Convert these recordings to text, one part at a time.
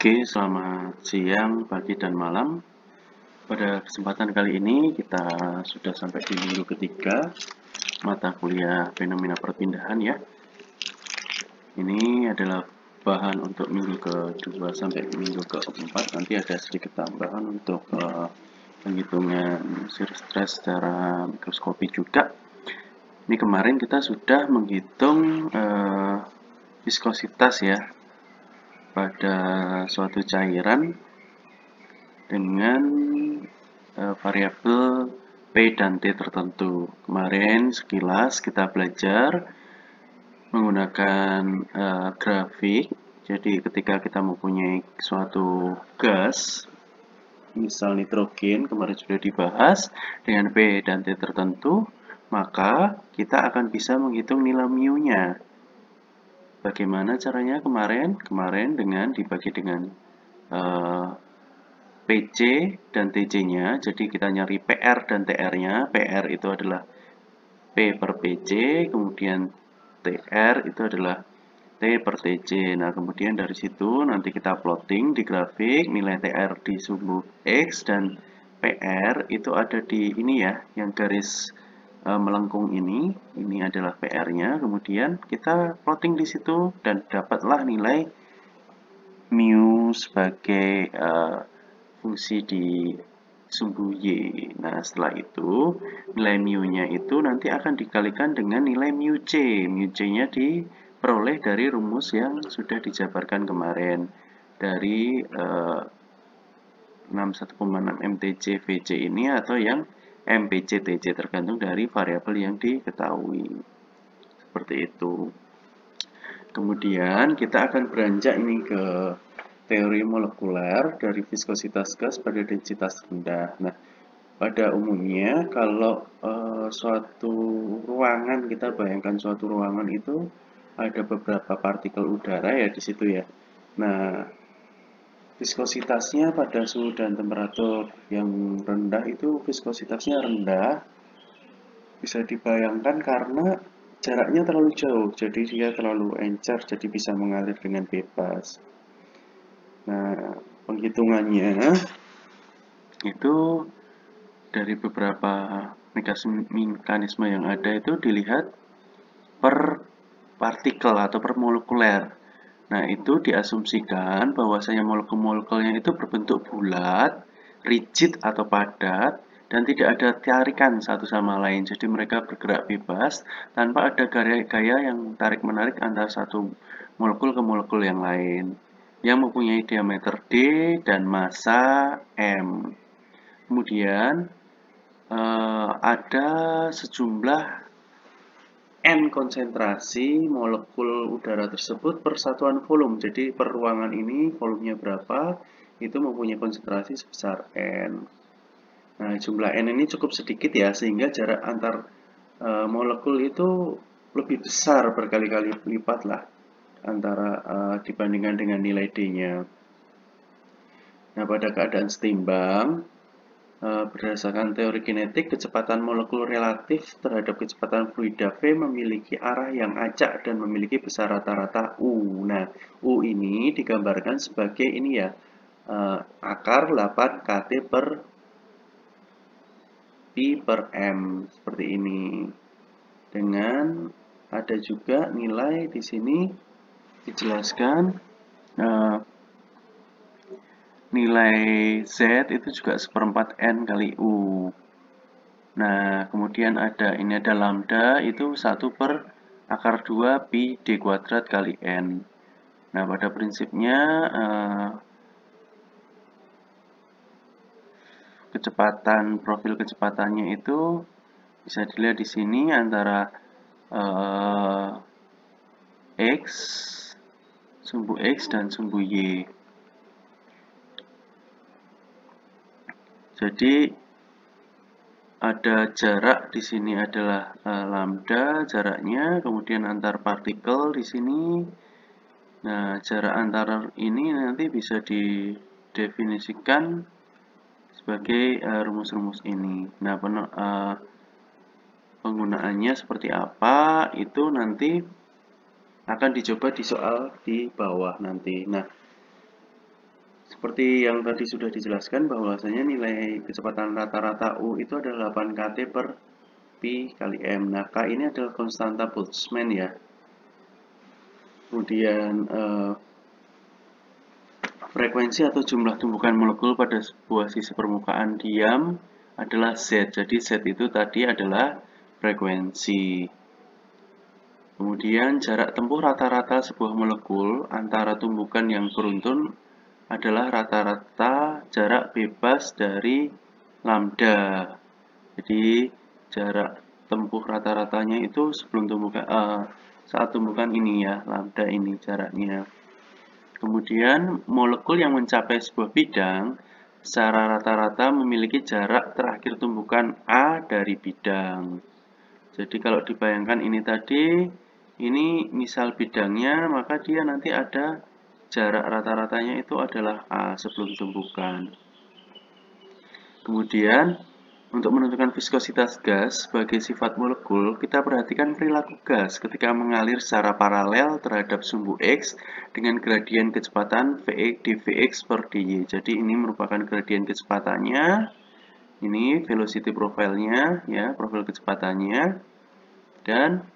Oke, selamat siang, pagi, dan malam. Pada kesempatan kali ini kita sudah sampai di minggu ketiga mata kuliah fenomena perpindahan ya. Ini adalah bahan untuk minggu kedua sampai minggu keempat. Nanti ada sedikit tambahan untuk penghitungan series stress secara mikroskopi juga. Ini kemarin kita sudah menghitung viskositas ya pada suatu cairan dengan variabel P dan T tertentu. Kemarin sekilas kita belajar menggunakan grafik. Jadi ketika kita mempunyai suatu gas, misal nitrogen, kemarin sudah dibahas, dengan P dan T tertentu, maka kita akan bisa menghitung nilai mu-nya. Bagaimana caranya kemarin? Kemarin dengan dibagi dengan PC dan TC-nya, jadi kita nyari PR dan TR-nya. PR itu adalah P per PC, kemudian TR itu adalah T per TC. Nah, kemudian dari situ nanti kita plotting di grafik nilai TR di sumbu X dan PR itu ada di ini ya, yang garis melengkung ini. Ini adalah PR-nya. Kemudian kita plotting di situ dan dapatlah nilai mu sebagai fungsi di sumbu Y. Nah, setelah itu, nilai mu-nya itu nanti akan dikalikan dengan nilai mu C. Mu C-nya diperoleh dari rumus yang sudah dijabarkan kemarin. Dari 61,6 mTC VC ini atau yang MPC TC, tergantung dari variabel yang diketahui. Seperti itu. Kemudian kita akan beranjak ini ke teori molekuler dari viskositas gas pada densitas rendah. Nah, pada umumnya kalau suatu ruangan, kita bayangkan suatu ruangan itu ada beberapa partikel udara ya di situ ya. Nah, viskositasnya pada suhu dan temperatur yang rendah itu viskositasnya rendah. Bisa dibayangkan karena jaraknya terlalu jauh, jadi dia terlalu encer, jadi bisa mengalir dengan bebas. Nah, penghitungannya itu dari beberapa mekanisme yang ada itu dilihat per partikel atau per molekuler. Nah, itu diasumsikan bahwasanya molekul-molekulnya itu berbentuk bulat, rigid atau padat, dan tidak ada tarikan satu sama lain. Jadi mereka bergerak bebas tanpa ada gaya yang tarik-menarik antara satu molekul ke molekul yang lain, yang mempunyai diameter D dan massa M. Kemudian ada sejumlah N konsentrasi molekul udara tersebut per satuan volume. Jadi per ruangan ini volumenya berapa, itu mempunyai konsentrasi sebesar N. Nah, jumlah N ini cukup sedikit ya, sehingga jarak antar molekul itu lebih besar, berkali-kali lipat lah antara dibandingkan dengan nilai D-nya. Nah, pada keadaan setimbang, berdasarkan teori kinetik, kecepatan molekul relatif terhadap kecepatan fluida V memiliki arah yang acak dan memiliki besar rata-rata U. Nah, U ini digambarkan sebagai ini ya, akar 8 kT per Pi per M, seperti ini. Dengan ada juga nilai di sini dijelaskan nilai Z itu juga seperempat N kali U. Nah, kemudian ini ada lambda itu 1 per akar 2 pi D kuadrat kali N. Nah, pada prinsipnya profil kecepatannya itu bisa dilihat di sini antara X, sumbu X dan sumbu Y. Jadi ada jarak di sini adalah lambda jaraknya, kemudian antar partikel di sini. Nah, jarak antar ini nanti bisa didefinisikan sebagai rumus-rumus ini. Nah, penggunaannya seperti apa itu nanti akan dicoba di soal di bawah nanti. Nah, Seperti yang tadi sudah dijelaskan bahwasanya nilai kecepatan rata-rata U itu adalah 8 kT per Pi kali M. Nah, K ini adalah konstanta Boltzmann ya. Kemudian frekuensi atau jumlah tumbukan molekul pada sebuah sisi permukaan diam adalah Z. Jadi Z itu tadi adalah frekuensi. Kemudian jarak tempuh rata-rata sebuah molekul antara tumbukan yang beruntun adalah rata-rata jarak bebas dari lambda. Jadi jarak tempuh rata-ratanya itu sebelum tumbukan saat tumbukan ini ya, lambda ini jaraknya. Kemudian, molekul yang mencapai sebuah bidang secara rata-rata memiliki jarak terakhir tumbukan A dari bidang. Jadi kalau dibayangkan ini tadi, ini misal bidangnya, maka dia nanti ada jarak rata-ratanya itu adalah A sebelum tumbukan. Kemudian, untuk menentukan viskositas gas sebagai sifat molekul, kita perhatikan perilaku gas ketika mengalir secara paralel terhadap sumbu X dengan gradien kecepatan dVx per dy. Jadi ini merupakan gradien kecepatannya, ini velocity profile-nya, ya, profil kecepatannya, dan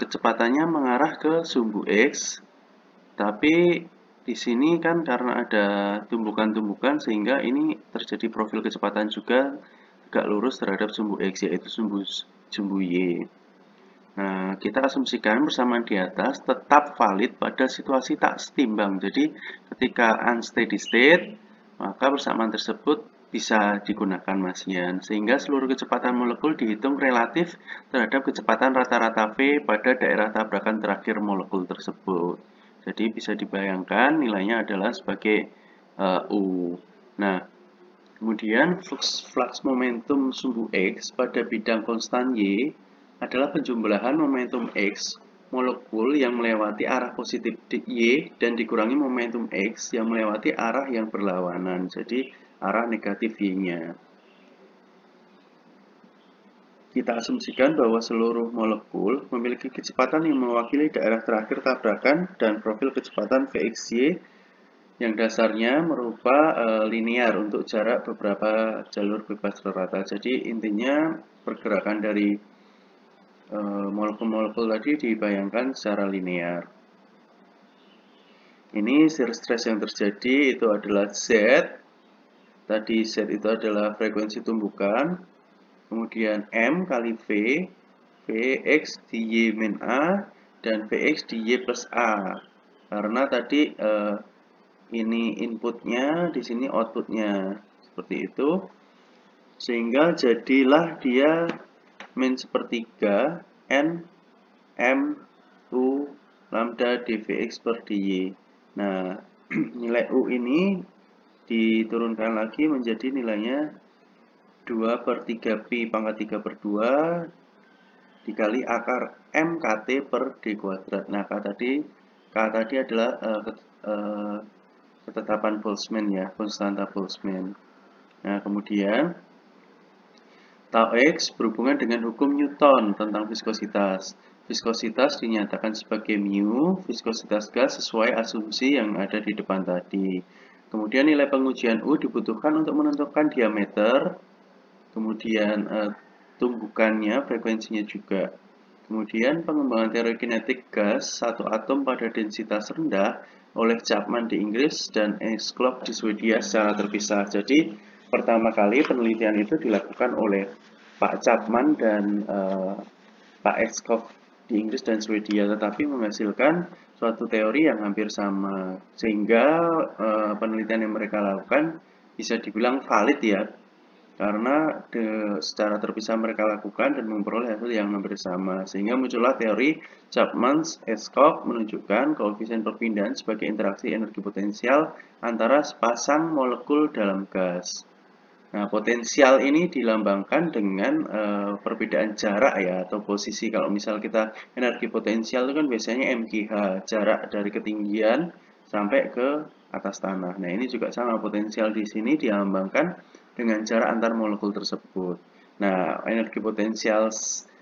kecepatannya mengarah ke sumbu X, tapi di sini kan karena ada tumbukan-tumbukan sehingga ini terjadi profil kecepatan juga tegak lurus terhadap sumbu X, yaitu sumbu Y. Nah, kita asumsikan bersamaan di atas tetap valid pada situasi tak setimbang. Jadi ketika unsteady state, maka persamaan tersebut bisa digunakan Masian, sehingga seluruh kecepatan molekul dihitung relatif terhadap kecepatan rata-rata V pada daerah tabrakan terakhir molekul tersebut. Jadi bisa dibayangkan nilainya adalah sebagai U. Nah, kemudian flux momentum sumbu X pada bidang konstan Y adalah penjumlahan momentum X molekul yang melewati arah positif Y dan dikurangi momentum X yang melewati arah yang berlawanan. Jadi arah negatif Y-nya. Kita asumsikan bahwa seluruh molekul memiliki kecepatan yang mewakili daerah terakhir tabrakan dan profil kecepatan Vxy yang dasarnya merupa linear untuk jarak beberapa jalur bebas rata. Jadi intinya pergerakan dari molekul-molekul tadi dibayangkan secara linear. Ini shear stress yang terjadi itu adalah Z. Tadi Z itu adalah frekuensi tumbukan. Kemudian M kali V, Vx dy min A, dan Vx dy plus A. Karena tadi ini inputnya, di sini outputnya. Seperti itu. Sehingga jadilah dia min sepertiga N M U lambda dVx per dy. Nah, nilai U ini diturunkan lagi menjadi nilainya 2 per 3 Pi pangkat 3 per 2 dikali akar M KT per D kuadrat. Nah, K tadi adalah ketetapan Boltzmann ya, konstanta Boltzmann. Nah, kemudian tau X berhubungan dengan hukum Newton tentang viskositas. Viskositas dinyatakan sebagai mu, viskositas gas sesuai asumsi yang ada di depan tadi. Kemudian nilai pengujian U dibutuhkan untuk menentukan diameter, kemudian tumbukannya, frekuensinya juga. Kemudian pengembangan teori kinetik gas satu atom pada densitas rendah oleh Chapman di Inggris dan Askov di Swedia secara terpisah. Jadi pertama kali penelitian itu dilakukan oleh Pak Chapman dan Pak Askov di Inggris dan Swedia, tetapi menghasilkan suatu teori yang hampir sama, sehingga penelitian yang mereka lakukan bisa dibilang valid ya, karena secara terpisah mereka lakukan dan memperoleh hasil yang hampir sama, sehingga muncullah teori Chapman-Askov menunjukkan koefisien perpindahan sebagai interaksi energi potensial antara sepasang molekul dalam gas. Nah, potensial ini dilambangkan dengan perbedaan jarak ya, atau posisi. Kalau misal kita energi potensial itu kan biasanya mkh, jarak dari ketinggian sampai ke atas tanah. Nah, ini juga sama, potensial di sini dilambangkan dengan jarak antar molekul tersebut. Nah, energi potensial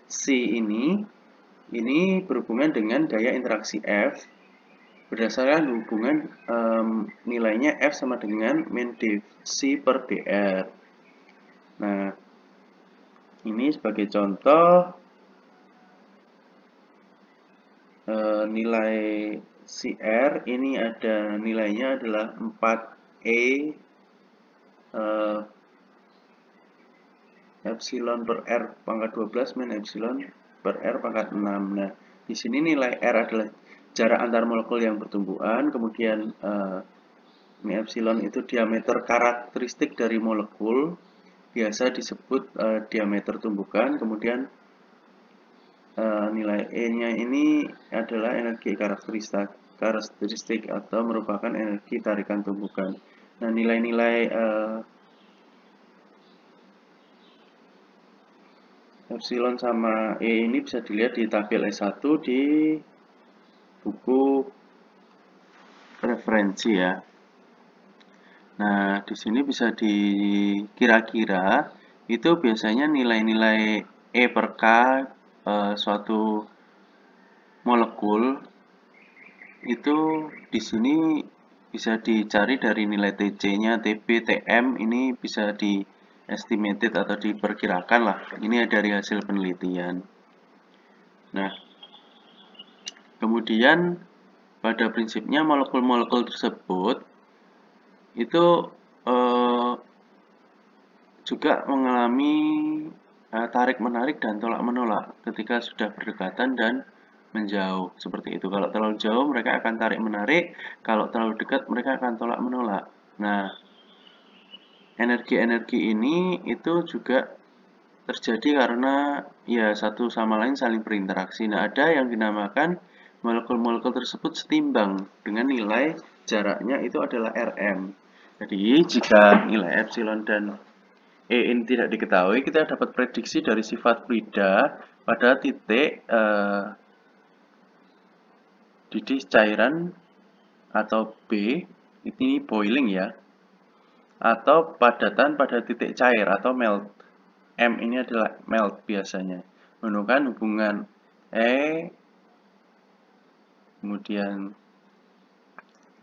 C ini berhubungan dengan daya interaksi F berdasarkan hubungan nilainya F sama dengan min dc per dr. Nah, ini sebagai contoh nilai CR ini ada nilainya adalah 4E epsilon per R pangkat 12 min epsilon per R pangkat 6. Nah, di sini nilai R adalah jarak antar molekul yang bertumbuhan, kemudian ini epsilon itu diameter karakteristik dari molekul, biasa disebut diameter tumbukan, kemudian nilai E-nya ini adalah energi karakteristik atau merupakan energi tarikan tumbukan. Nah, nilai-nilai epsilon sama E ini bisa dilihat di tabel S1 di buku referensi ya. Nah, di sini bisa dikira-kira itu biasanya nilai-nilai E per K suatu molekul itu di sini bisa dicari dari nilai TC-nya, TB, TM ini bisa di estimated atau diperkirakan lah. Ini dari hasil penelitian. Nah, kemudian pada prinsipnya molekul-molekul tersebut itu juga mengalami tarik-menarik dan tolak-menolak ketika sudah berdekatan dan menjauh. Seperti itu. Kalau terlalu jauh mereka akan tarik-menarik, kalau terlalu dekat mereka akan tolak-menolak. Nah, energi-energi ini itu juga terjadi karena ya satu sama lain saling berinteraksi. Nah, ada yang dinamakan molekul-molekul tersebut setimbang dengan nilai jaraknya itu adalah Rm. Jadi, jika nilai epsilon dan E ini tidak diketahui, kita dapat prediksi dari sifat fluida pada titik didih cairan atau B, ini boiling ya, atau padatan pada titik cair atau melt. M ini adalah melt biasanya. Menunjukkan hubungan E, kemudian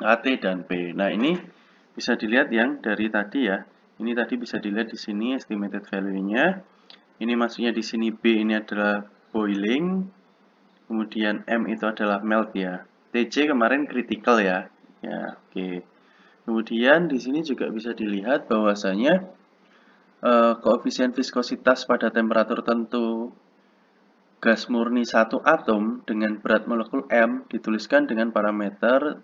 AT dan P. Nah, ini bisa dilihat yang dari tadi ya. Ini tadi bisa dilihat di sini estimated value-nya. Ini maksudnya di sini B ini adalah boiling. Kemudian M itu adalah melt ya. TC kemarin critical ya. Ya, oke. Kemudian di sini juga bisa dilihat bahwasanya koefisien viskositas pada temperatur tertentu gas murni satu atom dengan berat molekul M dituliskan dengan parameter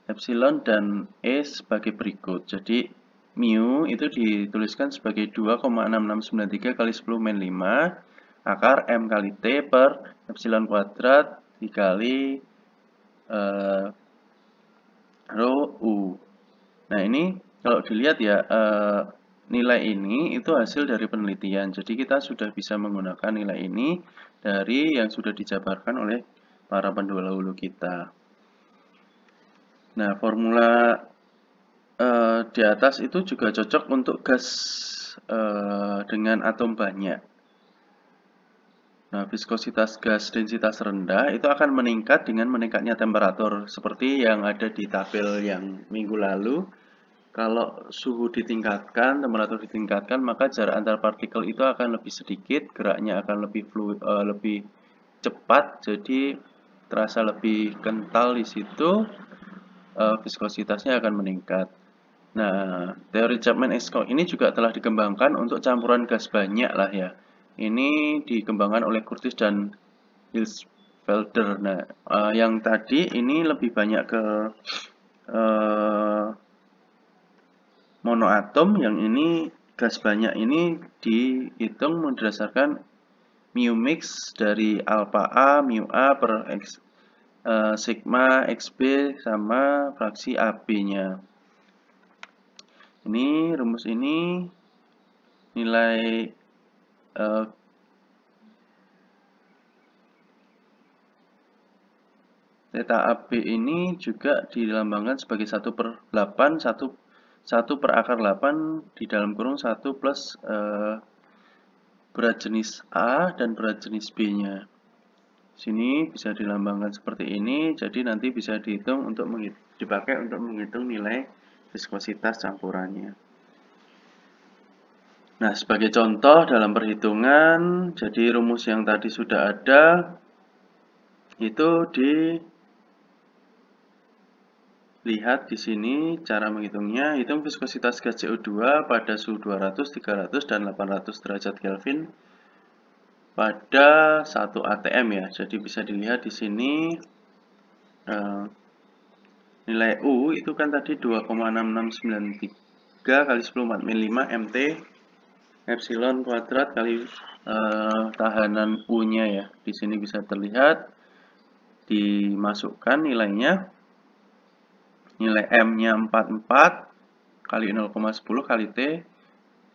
epsilon dan E sebagai berikut. Jadi mu itu dituliskan sebagai 2,6693 kali 10 min 5 akar M kali T per epsilon kuadrat dikali rho U. Nah, ini kalau dilihat ya nilai ini itu hasil dari penelitian. Jadi kita sudah bisa menggunakan nilai ini dari yang sudah dijabarkan oleh para pendahulu kita. Nah, formula di atas itu juga cocok untuk gas dengan atom banyak. Nah, viskositas gas densitas rendah itu akan meningkat dengan meningkatnya temperatur seperti yang ada di tabel yang minggu lalu. Kalau suhu ditingkatkan, temperatur ditingkatkan, maka jarak antar partikel itu akan lebih sedikit, geraknya akan lebih cepat, jadi terasa lebih kental di situ, viskositasnya akan meningkat. Nah, teori Chapman-Enskog ini juga telah dikembangkan untuk campuran gas banyak lah ya. Ini dikembangkan oleh Curtis dan Hilsfelder. Nah, yang tadi ini lebih banyak ke monoatom, yang ini gas banyak ini dihitung berdasarkan mu mix dari alpha A, mu A per X, sigma XB sama fraksi AB-nya. Ini rumus ini nilai theta AB ini juga dilambangkan sebagai 1/8, 1 per akar 8 di dalam kurung 1 plus berat jenis A dan berat jenis B-nya. Sini bisa dilambangkan seperti ini, jadi nanti bisa dihitung untuk dipakai untuk menghitung nilai viskositas campurannya. Nah, sebagai contoh dalam perhitungan, jadi rumus yang tadi sudah ada, itu dilihat di sini cara menghitungnya. Hitung viskositas gas CO2 pada suhu 200, 300, dan 800 derajat Kelvin pada 1 atm ya. Jadi bisa dilihat di sini nilai U itu kan tadi 2,6693 kali 10 min 5 MT epsilon kuadrat kali tahanan U-nya ya. Di sini bisa terlihat dimasukkan nilainya. Nilai M-nya 44 kali 0,10 kali T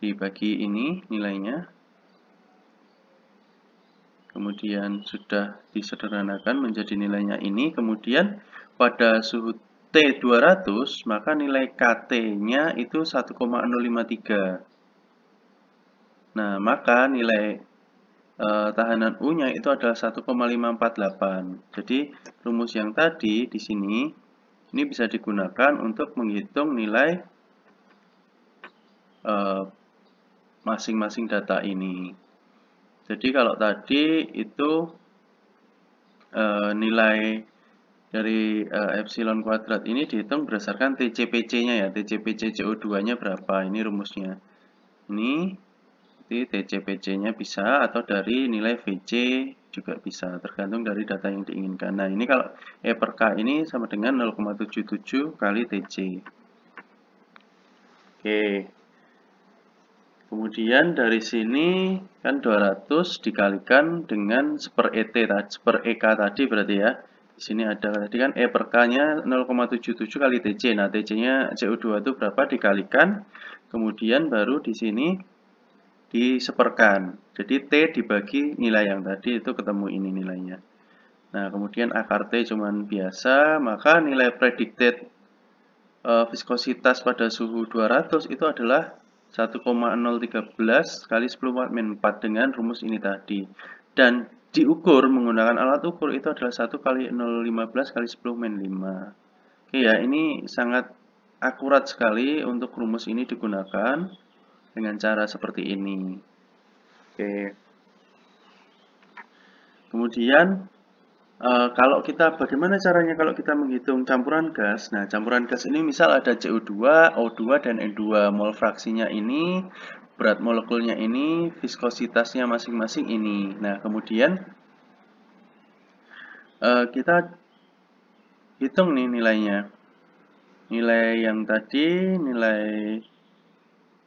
dibagi ini nilainya. Kemudian sudah disederhanakan menjadi nilainya ini. Kemudian pada suhu T 200 maka nilai KT-nya itu 1,053. Nah, maka nilai tahanan U-nya itu adalah 1,548. Jadi rumus yang tadi di sini ini bisa digunakan untuk menghitung nilai masing-masing data ini. Jadi kalau tadi itu nilai dari epsilon kuadrat ini dihitung berdasarkan TCPC-nya ya. TCPC CO2-nya berapa? Ini rumusnya. Ini TCPC-nya bisa atau dari nilai VC juga bisa, tergantung dari data yang diinginkan. Nah, ini kalau E per K ini sama dengan 0,77 kali TC. Oke. Kemudian dari sini kan 200 dikalikan dengan seper ET tadi, seper EK tadi berarti ya. Di sini ada tadi kan E per K-nya 0,77 kali TC. Nah, TC-nya CO2 itu berapa dikalikan. Kemudian baru di sini diseperkan. Jadi T dibagi nilai yang tadi itu ketemu ini nilainya. Nah, kemudian akar T cuman biasa, maka nilai predicted viskositas pada suhu 200 itu adalah 1,013 kali 10 watt min 4 dengan rumus ini tadi. Dan diukur menggunakan alat ukur itu adalah 1 kali 0,15 kali 10 min 5. Oke ya, ini sangat akurat sekali untuk rumus ini digunakan dengan cara seperti ini. Oke. Kemudian kalau kita bagaimana caranya kalau kita menghitung campuran gas? Nah, campuran gas ini misal ada CO2, O2, dan N2. Mol fraksinya ini, berat molekulnya ini, viskositasnya masing-masing ini. Nah, kemudian kita hitung nih nilainya. Nilai yang tadi, nilai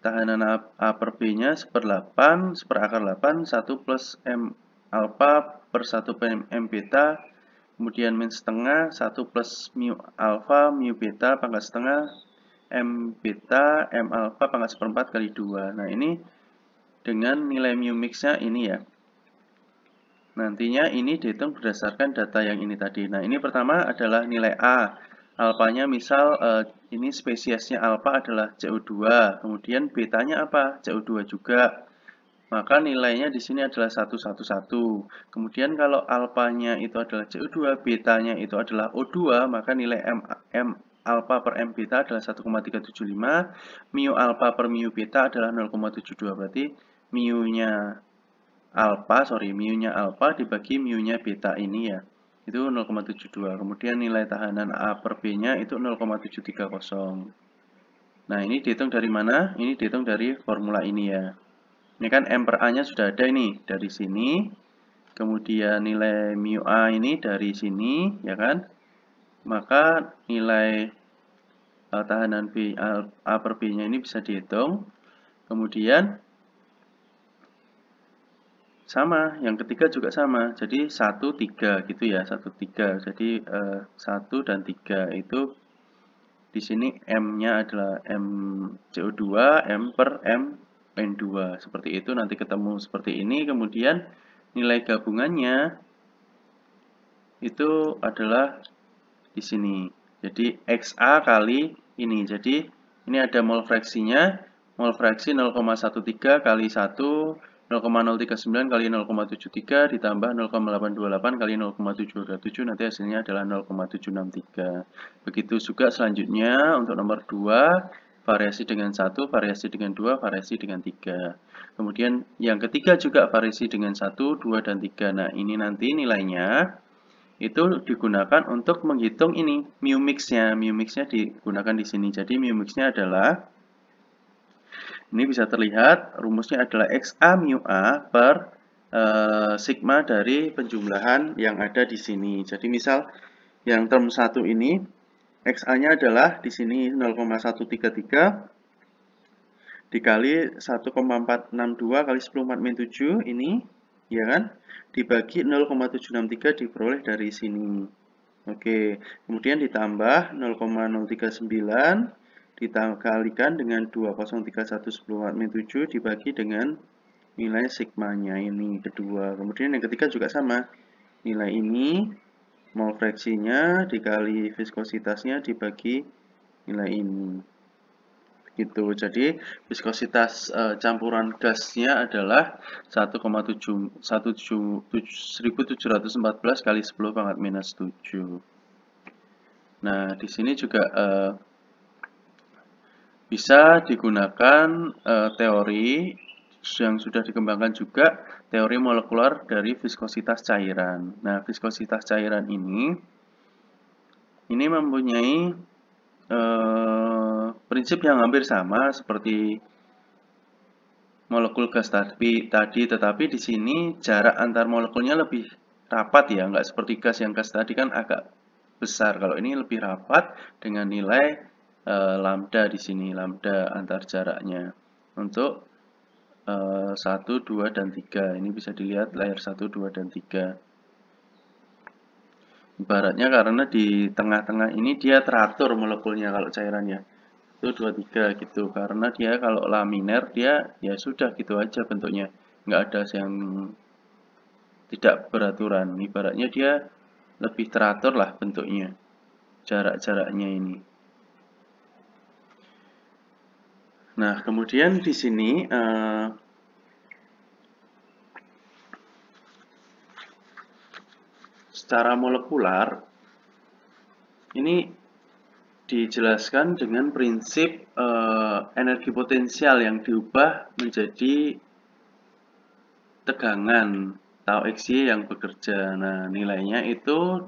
tahanan A per B-nya seper 8, seperakar 8, 1 plus M alpha per 1 per M beta, kemudian min setengah 1 plus mu alpha mu beta pangkat setengah M beta M alpha pangkat seperempat kali 2. Nah, ini dengan nilai mu mixnya ini ya. Nantinya ini dihitung berdasarkan data yang ini tadi. Nah, ini pertama adalah nilai A. Alpanya misal ini spesiesnya alpha adalah CO2, kemudian betanya apa? CO2 juga. Maka nilainya di sini adalah 111. Kemudian kalau alfanya itu adalah CO2, betanya itu adalah O2, maka nilai M alfa per M beta adalah 1,375, mu alfa per mu beta adalah 0,72. Berarti mu-nya alfa dibagi mu-nya beta ini ya. Itu 0,72. Kemudian nilai tahanan A per B-nya itu 0,730. Nah, ini dihitung dari mana? Ini dihitung dari formula ini ya. Ini kan M per A-nya sudah ada ini dari sini. Kemudian nilai mu A ini dari sini, ya kan? Maka nilai tahanan B A per B-nya ini bisa dihitung. Kemudian sama, yang ketiga juga sama. Jadi 1, 3 gitu ya, 1, 3. Jadi 1 dan 3 itu di sini M-nya adalah M CO2, M per M N2. Seperti itu nanti ketemu seperti ini. Kemudian nilai gabungannya itu adalah di sini. Jadi XA kali ini. Jadi ini ada mol fraksinya. Mol fraksi 0,13 kali 1 0,039 kali 0,73 ditambah 0,828 kali 0,727, nanti hasilnya adalah 0,763. Begitu juga selanjutnya untuk nomor 2, variasi dengan 1, variasi dengan 2, variasi dengan 3. Kemudian yang ketiga juga variasi dengan 1, 2, dan 3. Nah, ini nanti nilainya itu digunakan untuk menghitung ini mu mix-nya. Mu mix-nya digunakan di sini. Jadi mu mix-nya adalah ini bisa terlihat rumusnya adalah XA mu A per sigma dari penjumlahan yang ada di sini. Jadi misal yang term 1 ini XA-nya adalah di sini 0,133 dikali 1,462 kali 10⁻⁷ ini, ya kan? Dibagi 0,763 diperoleh dari sini. Oke, kemudian ditambah 0,039 dikalikan dengan 2031 10⁻⁷ dibagi dengan nilai sigmanya ini kedua. Kemudian yang ketiga juga sama. Nilai ini mol fraksinya dikali viskositasnya dibagi nilai ini. Gitu. Jadi viskositas campuran gasnya adalah 1714 kali 10⁻⁷. Nah, di sini juga bisa digunakan teori yang sudah dikembangkan juga, teori molekular dari viskositas cairan. Nah, viskositas cairan ini mempunyai prinsip yang hampir sama seperti molekul gas tadi, tetapi di sini jarak antar molekulnya lebih rapat ya, nggak seperti gas tadi kan agak besar. Kalau ini lebih rapat dengan nilai lambda di sini, lambda antar jaraknya untuk 1, 2, dan 3. Ini bisa dilihat layar 1, 2, dan 3. Ibaratnya karena di tengah-tengah ini dia teratur molekulnya kalau cairannya. 1, 2, 3 gitu. Karena dia kalau laminer dia ya sudah gitu aja bentuknya. Nggak ada yang tidak beraturan. Ibaratnya dia lebih teratur lah bentuknya. Jarak-jaraknya ini. Nah, kemudian di sini secara molekular ini dijelaskan dengan prinsip energi potensial yang diubah menjadi tegangan atau XY yang bekerja. Nah, nilainya itu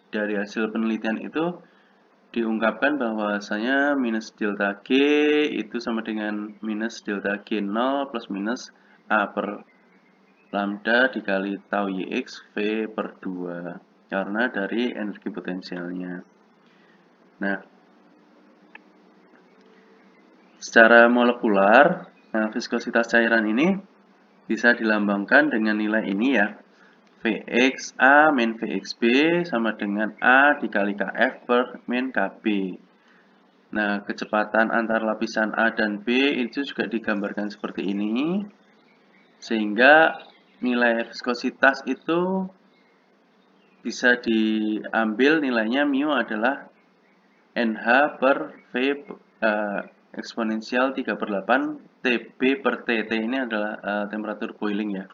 dari hasil penelitian itu diungkapkan bahwasanya minus delta G itu sama dengan minus delta G0 plus minus A per lambda dikali tau YX V per 2 karena dari energi potensialnya. Nah, secara molekular, viskositas cairan ini bisa dilambangkan dengan nilai ini ya. Vxa min Vxb sama dengan A dikali Kf per min Kb. Nah, kecepatan antar lapisan A dan B itu juga digambarkan seperti ini. Sehingga nilai viskositas itu bisa diambil nilainya mu adalah NH per V eksponensial 3/8 TB per TT ini adalah temperatur boiling ya.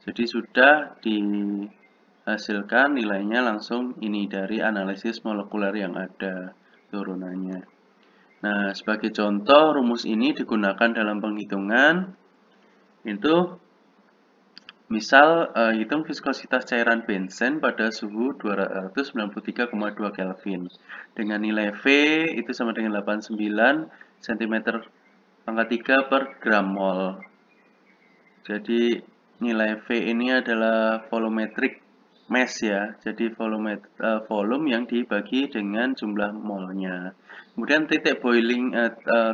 Jadi sudah dihasilkan nilainya langsung ini dari analisis molekuler yang ada turunannya. Nah, sebagai contoh rumus ini digunakan dalam penghitungan itu misal hitung viskositas cairan benzen pada suhu 293,2 Kelvin dengan nilai V itu sama dengan 89 cm/3 per gram mol. Jadi nilai V ini adalah volumetric mass ya. Jadi volume yang dibagi dengan jumlah molnya. Kemudian titik boiling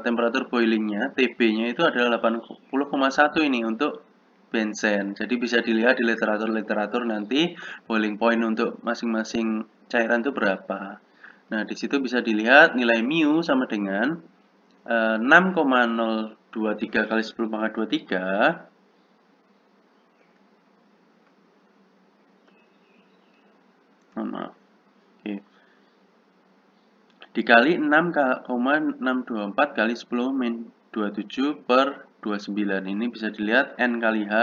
temperatur boilingnya TB-nya itu adalah 80,1 ini untuk benzen. Jadi bisa dilihat di literatur nanti boiling point untuk masing-masing cairan itu berapa. Nah, di situ bisa dilihat nilai mu sama dengan 6,023 kali 10⁻23 maaf. Oke. Dikali 6,624 kali 10⁻27 per 29. Ini bisa dilihat N kali H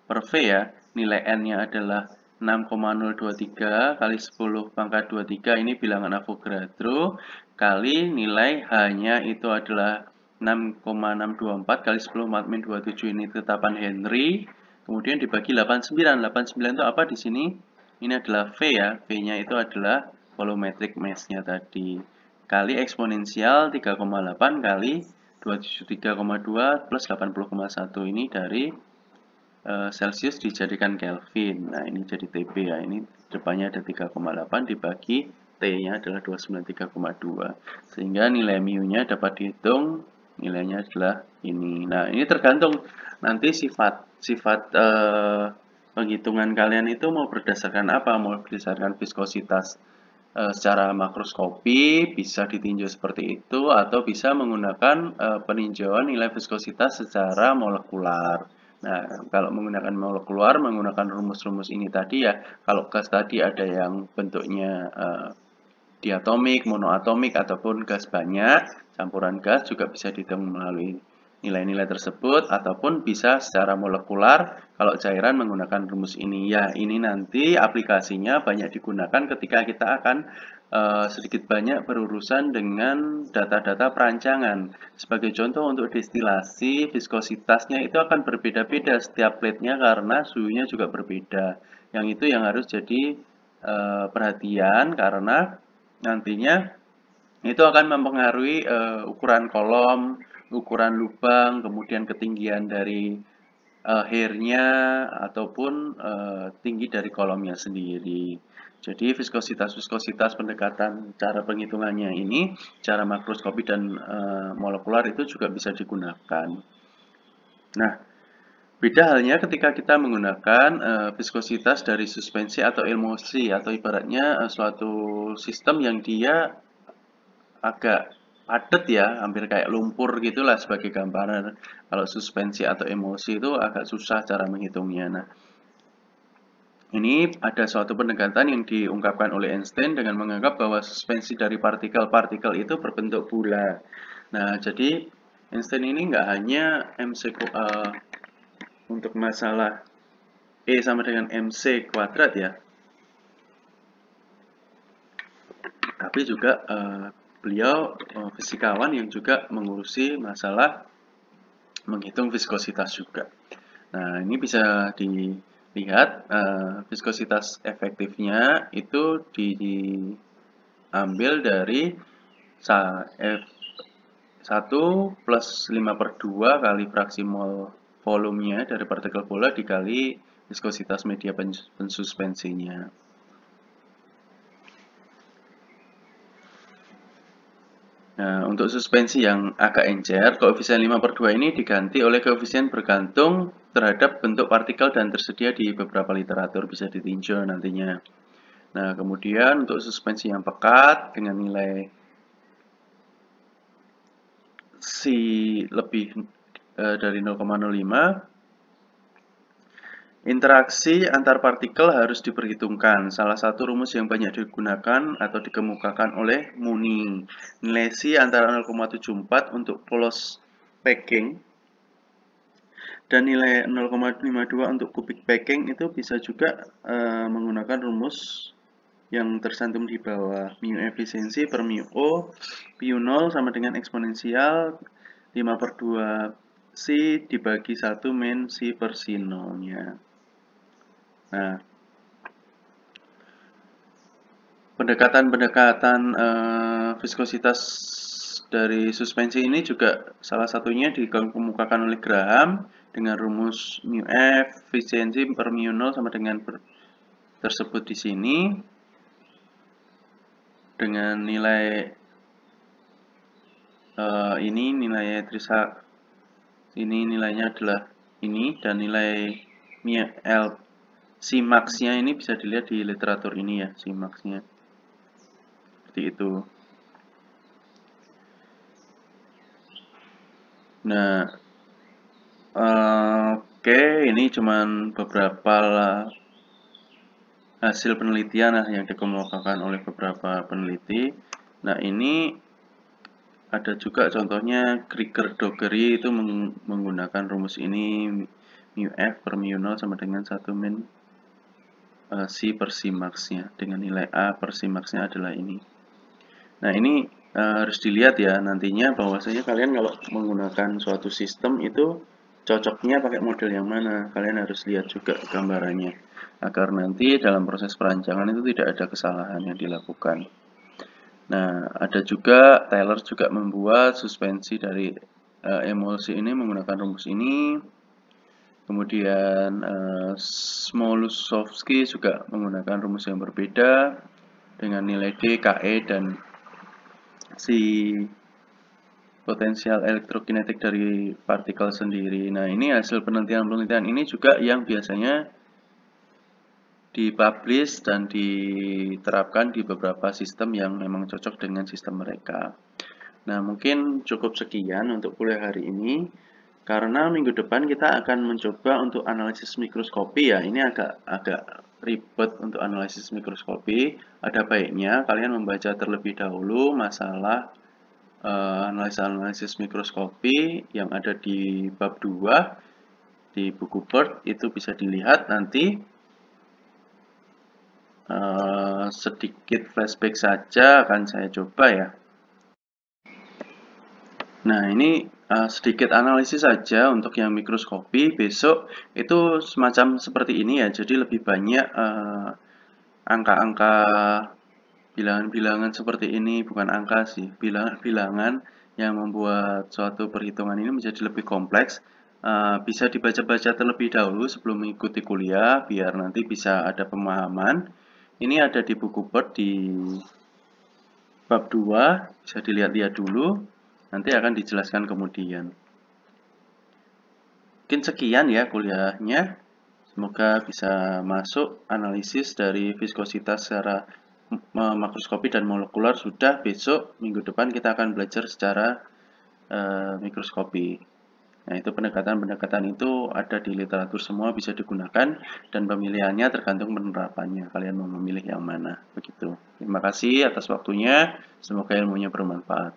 per V ya. Nilai N-nya adalah 6,023 kali 10 pangkat 23, ini bilangan Avogadro, kali nilai H-nya itu adalah 6,624 kali 10 min 27, ini tetapan Henry. Kemudian dibagi 89. 89 itu apa di sini? Ini adalah V ya. V-nya itu adalah volumetric mass-nya tadi. Kali eksponensial 3,8 kali 273,2 plus 80,1. Ini dari Celsius dijadikan Kelvin. Nah, ini jadi TB ya. Ini depannya ada 3,8 dibagi T-nya adalah 293,2. Sehingga nilai mu-nya dapat dihitung, nilainya adalah ini. Nah, ini tergantung nanti sifat penghitungan kalian itu mau berdasarkan apa? Mau berdasarkan viskositas secara makroskopi, bisa ditinjau seperti itu, atau bisa menggunakan peninjauan nilai viskositas secara molekular. Nah, kalau menggunakan molekular, menggunakan rumus-rumus ini tadi ya, kalau gas tadi ada yang bentuknya diatomik, monoatomik, ataupun gas banyak, campuran gas juga bisa dihitung melalui nilai-nilai tersebut, ataupun bisa secara molekular kalau cairan menggunakan rumus ini. Ya, ini nanti aplikasinya banyak digunakan ketika kita akan sedikit banyak berurusan dengan data-data perancangan. Sebagai contoh, untuk destilasi, viskositasnya itu akan berbeda-beda setiap plate-nya karena suhunya juga berbeda. Yang itu yang harus jadi perhatian, karena nantinya itu akan mempengaruhi ukuran kolom, ukuran lubang, kemudian ketinggian dari hair-nya, ataupun tinggi dari kolomnya sendiri. Jadi viskositas pendekatan cara penghitungannya ini, cara makroskopi dan molekular itu juga bisa digunakan. Nah, beda halnya ketika kita menggunakan viskositas dari suspensi atau emulsi, atau ibaratnya suatu sistem yang dia agak padat ya, hampir kayak lumpur gitulah sebagai gambaran. Kalau suspensi atau emulsi itu agak susah cara menghitungnya. Nah, ini ada suatu pendekatan yang diungkapkan oleh Einstein dengan menganggap bahwa suspensi dari partikel-partikel itu berbentuk bola. Nah, jadi Einstein ini nggak hanya untuk masalah E sama dengan MC kuadrat ya, tapi juga beliau fisikawan yang juga mengurusi masalah menghitung viskositas juga. Nah, ini bisa dilihat viskositas efektifnya itu diambil dari 1 plus 5/2 kali fraksi mol volumenya dari partikel bola dikali viskositas media pensuspensinya. Nah, untuk suspensi yang agak encer, koefisien 5/2 ini diganti oleh koefisien bergantung terhadap bentuk partikel dan tersedia di beberapa literatur, bisa ditinjau nantinya. Nah, kemudian untuk suspensi yang pekat dengan nilai C lebih dari 0,05, interaksi antar partikel harus diperhitungkan. Salah satu rumus yang banyak digunakan atau dikemukakan oleh Muni. Nilai C antara 0,74 untuk close packing dan nilai 0,52 untuk cubic packing itu bisa juga menggunakan rumus yang tersantum di bawah. Mu efisiensi per mu O, pi 0 sama dengan eksponensial 5/2 C dibagi 1 min C per C 0-nya. Nah, pendekatan-pendekatan viskositas dari suspensi ini juga salah satunya dikemukakan oleh Graham dengan rumus mu F efisiensi per mu 0 sama dengan tersebut di sini, dengan nilai ini nilai Trisha, ini nilainya adalah ini, dan nilai L C max-nya ini bisa dilihat di literatur ini ya, C max-nya seperti itu. Nah, oke, ini cuman beberapa hasil penelitian yang dikemukakan oleh beberapa peneliti. Nah, ini ada juga contohnya Krieger Doggery itu menggunakan rumus ini, mu F per mu 0 sama dengan 1 min C per C max-nya, dengan nilai A per C max-nya adalah ini. Nah, ini harus dilihat ya nantinya bahwasanya kalian kalau menggunakan suatu sistem itu cocoknya pakai model yang mana. Kalian harus lihat juga gambarannya agar nanti dalam proses perancangan itu tidak ada kesalahan yang dilakukan. Nah, ada juga Taylor juga membuat suspensi dari emulsi ini menggunakan rumus ini. Kemudian Smoluchowski juga menggunakan rumus yang berbeda dengan nilai D, KE, dan si potensial elektrokinetik dari partikel sendiri. Nah, ini hasil penelitian-penelitian ini juga yang biasanya dipublish dan diterapkan di beberapa sistem yang memang cocok dengan sistem mereka. Nah, mungkin cukup sekian untuk kuliah hari ini. Karena minggu depan kita akan mencoba untuk analisis mikroskopi ya. Ini agak ribet untuk analisis mikroskopi. Ada baiknya kalian membaca terlebih dahulu masalah analisis mikroskopi yang ada di bab 2 di buku Bird. Itu bisa dilihat nanti. Sedikit flashback saja akan saya coba ya. Nah, ini sedikit analisis saja untuk yang mikroskopi. Besok itu semacam seperti ini ya, jadi lebih banyak angka-angka bilangan-bilangan seperti ini, bukan angka sih, bilangan-bilangan yang membuat suatu perhitungan ini menjadi lebih kompleks. Bisa dibaca-baca terlebih dahulu sebelum mengikuti kuliah, biar nanti bisa ada pemahaman. Ini ada di buku Bird di bab 2, bisa dilihat-lihat dulu. Nanti akan dijelaskan kemudian. Mungkin sekian ya kuliahnya. Semoga bisa masuk analisis dari viskositas secara makroskopi dan molekular. Sudah, besok minggu depan kita akan belajar secara mikroskopi. Nah, itu pendekatan-pendekatan itu ada di literatur semua, bisa digunakan, dan pemilihannya tergantung penerapannya. Kalian mau memilih yang mana, begitu. Terima kasih atas waktunya. Semoga ilmunya bermanfaat.